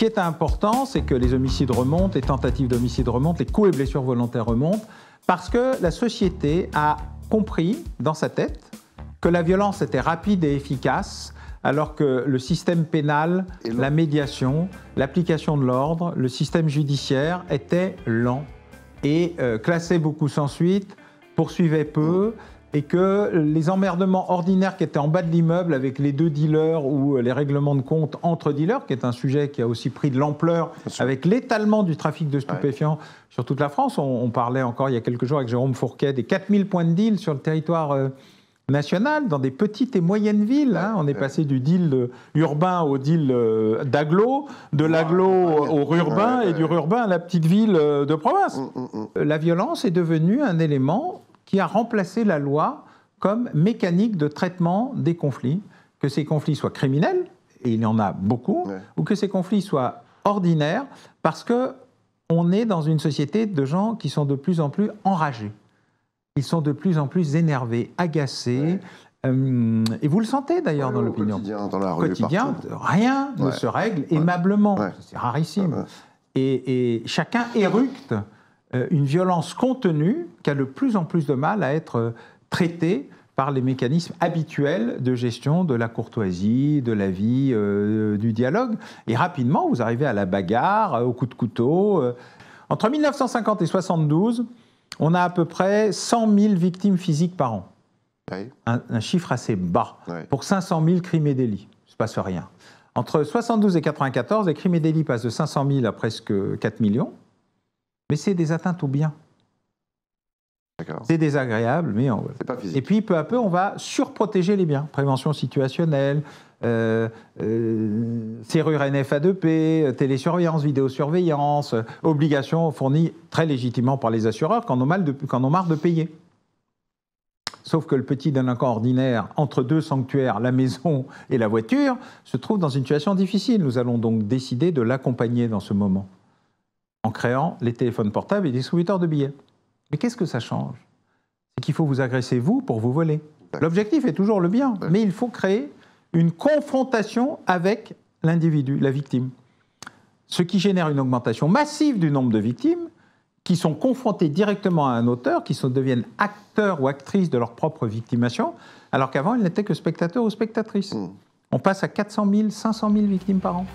qui est important, c'est que les homicides remontent, les tentatives d'homicide remontent, les coups et blessures volontaires remontent, parce que la société a compris dans sa tête que la violence était rapide et efficace, alors que le système pénal, la médiation, l'application de l'ordre, le système judiciaire était lent et classait beaucoup sans suite, poursuivait peu, et que les emmerdements ordinaires qui étaient en bas de l'immeuble avec les deux dealers ou les règlements de compte entre dealers, qui est un sujet qui a aussi pris de l'ampleur avec l'étalement du trafic de stupéfiants sur toute la France. On parlait encore il y a quelques jours avec Jérôme Fourquet des 4000 points de deal sur le territoire national, dans des petites et moyennes villes. On est passé du deal urbain au deal d'agglo, de l'agglo au rurbain et du rurbain à la petite ville de province. La violence est devenue un élément qui a remplacé la loi comme mécanique de traitement des conflits, que ces conflits soient criminels, et il y en a beaucoup, ou que ces conflits soient ordinaires, parce qu'on est dans une société de gens qui sont de plus en plus enragés. Ils sont de plus en plus énervés, agacés, et vous le sentez d'ailleurs dans l'opinion. Dans la rue, quotidien, rien ne se règle aimablement, c'est rarissime. Et chacun éructe une violence contenue qui a de plus en plus de mal à être traitée par les mécanismes habituels de gestion de la courtoisie, de la vie, du dialogue. Et rapidement, vous arrivez à la bagarre, au coup de couteau. Entre 1950 et 1972, on a à peu près 100 000 victimes physiques par an. Un chiffre assez bas pour 500 000 crimes et délits. Il ne se passe rien. Entre 72 et 94, les crimes et délits passent de 500 000 à presque 4 millions. Mais c'est des atteintes aux biens. C'est désagréable, mais c'est pas physique. Et puis peu à peu, on va surprotéger les biens. Prévention situationnelle, serrure NFA2P, télésurveillance, vidéosurveillance, obligations fournies très légitimement par les assureurs quand on ont marre de payer. Sauf que le petit délinquant ordinaire, entre deux sanctuaires, la maison et la voiture, se trouve dans une situation difficile. Nous allons donc décider de l'accompagner dans ce moment, en créant les téléphones portables et les distributeurs de billets. Mais qu'est-ce que ça change? C'est qu'il faut vous agresser, vous, pour vous voler. L'objectif est toujours le bien, mais il faut créer une confrontation avec l'individu, la victime. Ce qui génère une augmentation massive du nombre de victimes qui sont confrontées directement à un auteur, qui deviennent acteurs ou actrices de leur propre victimation, alors qu'avant, ils n'étaient que spectateurs ou spectatrices. On passe à 400 000, 500 000 victimes par an.